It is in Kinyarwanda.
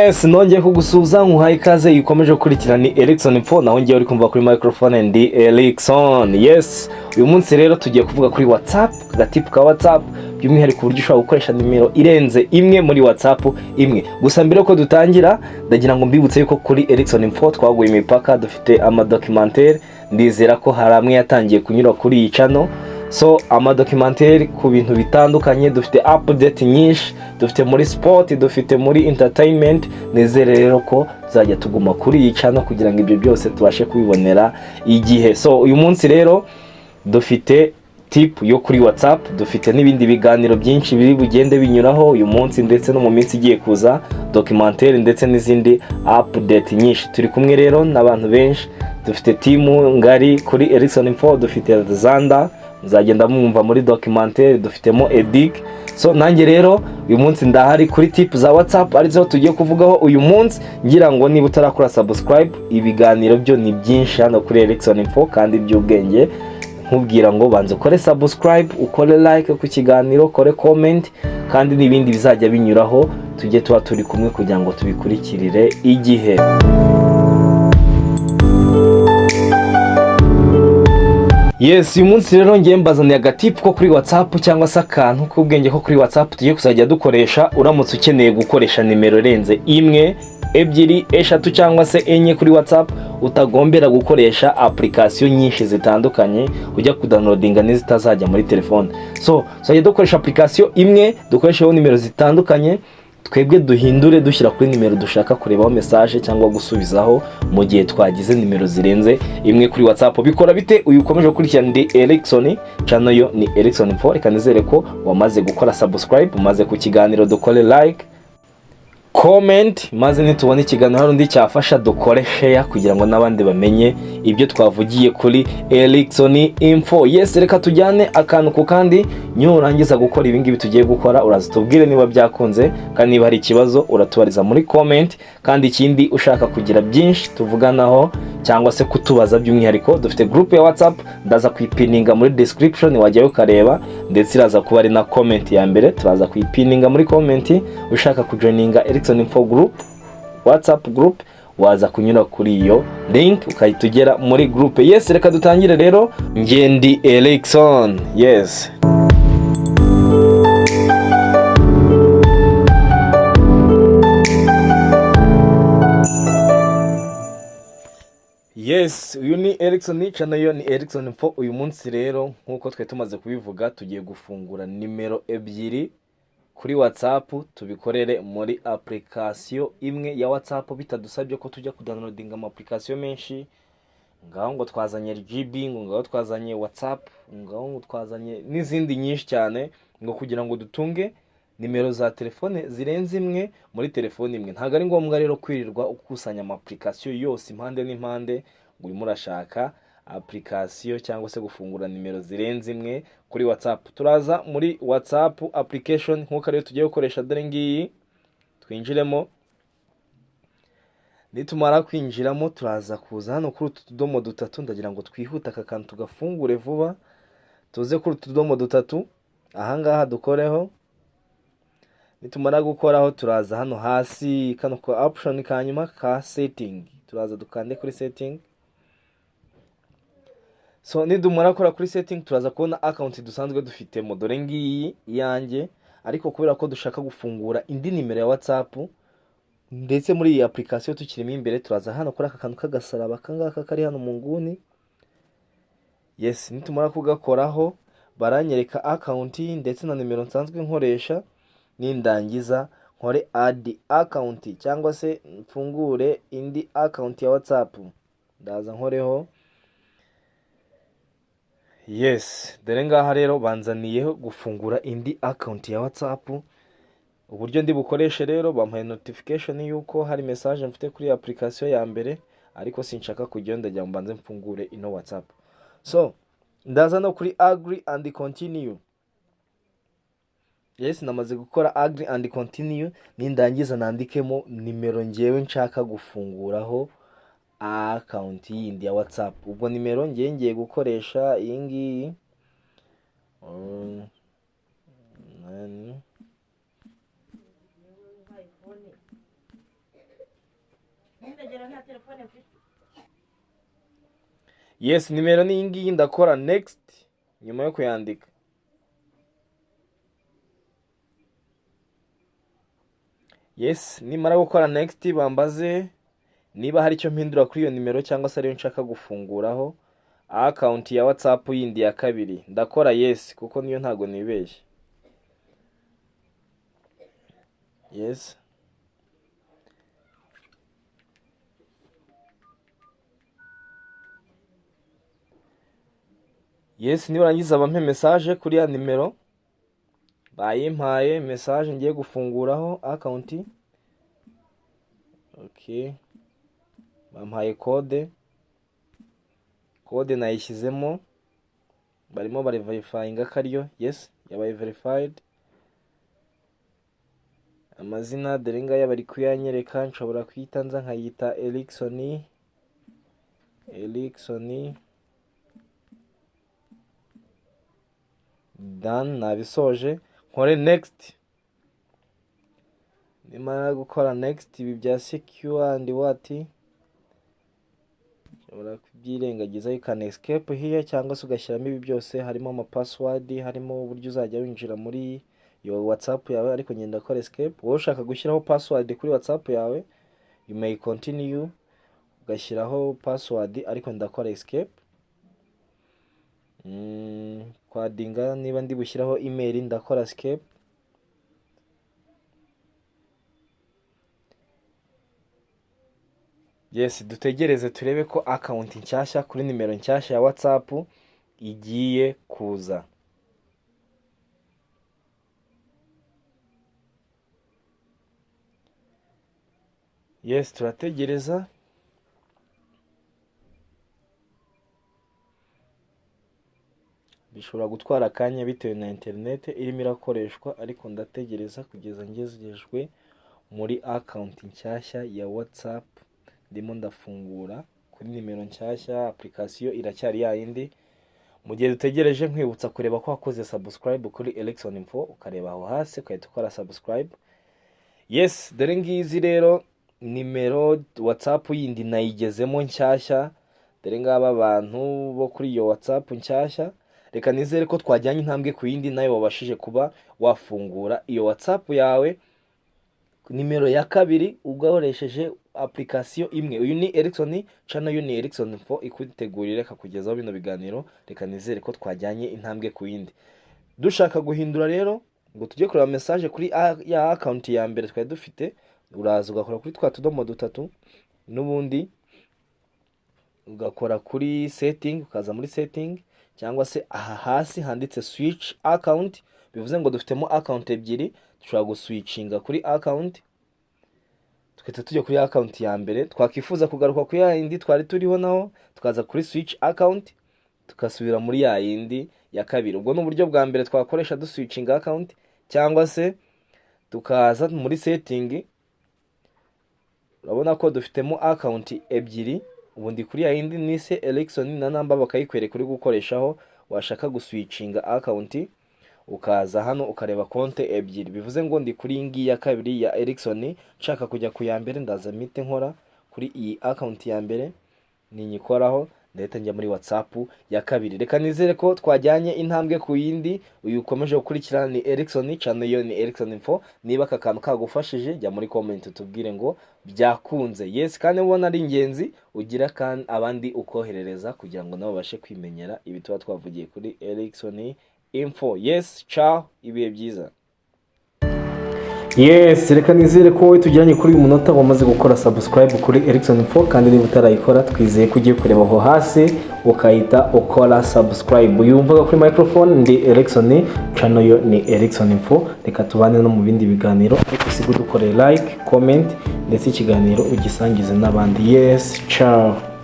Yes, nongeye kugusuza nkuhaye ikaze ikomeje gukurikirana ni Erikson Info, naho ngiye uri kumva kuri microphone ndi Erikson. Yes, uyu munsi rero tugiye kuvuga kuri WhatsApp, agatipu ka WhatsApp, by'umwihariko uburyo ushobora gukoresha nimero irenze imwe muri WhatsApp imwe. Gusa mbere ko dutangira, ndagira ngo mbibutse yuko kuri Erikson Info twaguye imipaka, dufite amadocumentaire, ndizera ko hari amwe yatangiye kunyura kuri iyi channel. So amadocumentaire ku bintu bitandukanye, dufite update nyinshi, dufite muri sport, dufite muri entertainment. Nizere rero ko tuzajya tuguma kuri iyi channel kugira ngo ibyo byose tubashe kubibonera igihe. So uyu munsi rero dufite tip yo kuri WhatsApp, dufite n'ibindi biganiro byinshi biri bugende binyuraho uyu munsi ndetse no mu minsi igiye kuza, documentaire ndetse n'izindi update nyinshi. Turi kumwe rero n'abantu benshi, dufite team ngari kuri Erikson Info, dufite Zanda muzagenda mwumva muri documentaire, dufitemo Edic. So nanjye rero uyu munsi ndahari kuri tip za WhatsApp arizo tugiye kuvugaho uyu munsi, ngira ngo niba utarakora subscribe, ibiganiro byo ni byinshi hano kuri Erikson Info kandi by'ubwenge. Nkubwira ngo banze ukore subscribe, ukore like ku kiganiro, ukore comment, kandi n'ibindi bizajya binyuraho tujye tuba turi kumwe kugira ngo tubikurikirire igihe. Yes, uyu munsi rero ngiye mbazaniye agatipu ko kuri WhatsApp cyangwa se akantu k'ubwenge ko kuri WhatsApp tugiye kuzajya dukoresha uramutse ukeneye gukoresha nimero irenze imwe, ebyiri, eshatu cyangwa se enye kuri WhatsApp, utagombera gukoresha application nyinshi zitandukanye ujya kudownloadinga n'izitazajya muri telefone. So tuzajya dukoresha application imwe, dukoresheho nimero zitandukanye, twebwe duhindure dushyira kuri nimero dushaka kurebaho message cyangwa gusubizaho mu gihe twagize nimero zirenze imwe kuri WhatsApp. Bikora bite? Uyu ukomeje gukurikirana ndi Erikson, channel yo ni Erikson Info. Reka nizere ko wamaze gukora subscribe, umaze ku kiganiro dukore like, comment, maze nitubona ikiganiro hari undi cyafasha dukore share kugira ngo n'abandi bamenye ibyo twavugiye kuri Erikson Info. Yes, reka tujyane akantu ku kandi, nyurangiza gukora ibingibi tugiye gukora uraza tubwire niba byakunze, kandi niba hari ikibazo uratubariza muri comment. Kandi ikindi ushaka kugira byinshi tuvuganaho cyangwa se kutubaza by'umwihariko, dufite group ya WhatsApp, ndaza kuyipininga muri description, wajyayo ukareba, ndetse iraza kuba ari na comment ya mbere, turaza kuyipininga muri comment. Ushaka kujoininga Erikson Info group, WhatsApp group, waza kunyura kuri iyo link ukayitugera muri group. Yes, reka dutangire rero. Ngendi Erikson. Yes. Yes, uyu ni Erikson, channel yo ni Erikson Info. Uyu munsi rero nkuko twe tumaze kubivuga, tugiye gufungura nimero ebyiri kuri WhatsApp, tubikorere muri application imwe ya WhatsApp, bitadusabye ko tujya kudownloadinga ama application menshi. Ngaho ngo twazanye GB, ngaho twazanye WhatsApp, ngaho twazanye n'izindi nyinshi cyane, ngo kugira ngo dutunge nimero za telefone zirenze imwe muri telefone imwe. Ntago ari ngombwa rero kwirirwa ukusanya ama application yose impande n'impande ngo urimo urashaka application cyangwa se gufungura nimero zirenze imwe kuri WhatsApp. Turaza muri WhatsApp application nkuko rero tugiye gukoresha dore ngiyi, twinjiremo. Nitumara kwinjiramo turaza kuza hano kuri utu tudomo dutatu, ndagira ngo twihuta aka kantu tugafungure vuba. Tuze kuri utu tudomo dutatu, ahangaha dukoreho. Nitumara gukoraho turaza hano hasi kano ko option kanyuma ka setting, turaza dukande kuri setting. So nidumara kora kuri setting turaza kubona account dusanzwe dufite dore ngiyi yanjye, ariko kubera ko dushaka gufungura indi nimero ya WhatsApp ndetse muri iyi application tukirimo imbere, turaza hano kuri aka kantu kagasaraba kangaka kari hano mu nguni. Yes, nitumara kugakoraho baranyereka account ndetse na nimero nsanzwe nkoresha. Nindangiza nkore add account cyangwa se mfungure indi account ya WhatsApp, ndaza nkoreho. Yes, dore ngaha rero banzaniyeho gufungura indi account ya WhatsApp. Uburyo ndi bukoreshe rero, bampaye notification yuko hari message mfite kuri application ya mbere, ariko sinshaka kujya ndajya mbanze mfungure ino WhatsApp. So ndaza no kuri agree and continue. Yes, namaze gukora agree and continue. Nindangiza nandikemo nimero ngewe nshaka gufunguraho account yindi ya WhatsApp. Ubwo nimero ngiye gukoresha iyi ngiyi, Yes, nimero ni iyi ngiyi, ndakora next nyuma yo kuyandika. Yes, nimara gukora next bambaze niba hari icyo mpindura kuri iyo nimero cyangwa se ariyo nshaka gufunguraho account ya WhatsApp yindi ya kabiri. Ndakora yes kuko niyo ntago nibeshye. Yes. Yes, nibarangiza bampe message kuri ya nimero bayimpaye, message ngiye gufunguraho account. Okay, bampaye code nayishyizemo, barimo bari verifying akariyo. Yes, yabaye verified. Amazina dore ngaya bari kuyanyereka, nshobora kwita nza nkayita Erickson. Done, nabisoje. Nkore next. Nimara gukora next ibi bya secure and what, ushobora kubyirengagiza, you can escape here cyangwa se ugashyiramo ibi byose, harimo ama password, harimo uburyo uzajya winjira muri yo WhatsApp yawe, ariko ngenda gukora escape. Wowe ushaka gushyiraho password kuri WhatsApp yawe, you may continue ugashyiraho password, ariko ndakora escape. Kwadinga niba ndi bushyiraho email, ndakora escape. Yes, dutegereze turebe ko account nshyashya kuri nimero nshyashya ya WhatsApp igiye kuza. Yes, turategereza. Bishobora gutwara akanya bitewe na internet irimo irakoreshwa, ariko ndategereza kugeza ngezejwe muri account nshyashya ya WhatsApp. Ndimo ndafungura kuri nimero nshyashya, application iracyari yayindi. Mu gihe dutegereje, nkwibutsa kureba ko wakoze subscribe kuri Erickson Info, ukareba aho hasi ukahita ukora subscribe. Yes, dore ngizi rero nimero WhatsApp yindi nayigezemo nshyashya. Dore ngaba abantu bo kuri iyo WhatsApp nshyashya. Reka nizere ko twajyanye intambwe ku yindi nayo wabashije kuba wafungura iyo WhatsApp yawe nimero ya kabiri ugakoresheje application imwe. Uyu ni Erickson channel, uyu ni Erickson Info ikutegurira kakugezaho bino biganiro. Reka nizere ko twajyanye intambwe ku yindi. Dushaka guhindura rero ngo tujye kureba message kuri ya account ya mbere twari dufite, uraza ugakora kuri twa tudomo dutatu, n'ubundi ugakora kuri setting, ukaza muri setting, cyangwa se aha hasi handitse switch account, bivuze ngo dufitemo account ebyiri, dushobora guswitchinga kuri account tukahita tujya kuri account ya mbere. Twakifuza kugaruka kuri ya yindi twari turiho naho, tukaza kuri switch account tukasubira muri ya yindi ya kabiri. Ubwo ni uburyo bwa mbere twakoresha duswitchinga account, cyangwa se tukaza muri setting. Urabona ko dufitemo account ebyiri, ubundi kuri ya yindi nise Erickson na namba bakayikwereka uri gukoreshaho. Washaka guswitchinga account ukaza hano ukareba konte ebyiri, bivuze ngo ndi kuri ngi ya kabiri ya Erickson, nshaka kujya ku ya mbere, ndaza mite nkora kuri iyi account ya mbere, ninyikoraho ndahita njya muri WhatsApp ya kabiri. Reka nizere ko twajyanye intambwe ku yindi. Uyu ukomeje gukurikirana ni Erickson channel, yo ni Erickson Info. Niba aka kantu kagufashije, jya muri comment tubwire ngo byakunze. Yes, kandi ubona ari ingenzi ugira kandi abandi ukoherereza kugira ngo nabo bashe kwimenyera ibi tuba twavugiye kuri Erickson Info. Yes, ciao, ibihe byiza. Yes, reka nizere ko wowe tujyanye kuri uyu munota wamaze gukora subscribe kuri Erickson Info, kandi niba utarayikora twizeye ko ugiye kureba aho hasi ukahita ukora subscribe. Yumvaga kuri microphone ndi Erickson, channel yo ni Erickson Info. Reka tubane no mu bindi biganiro, ariko sigo dukore like, comment ndetse ikiganiro ugisangize n'abandi. Yes, ciao.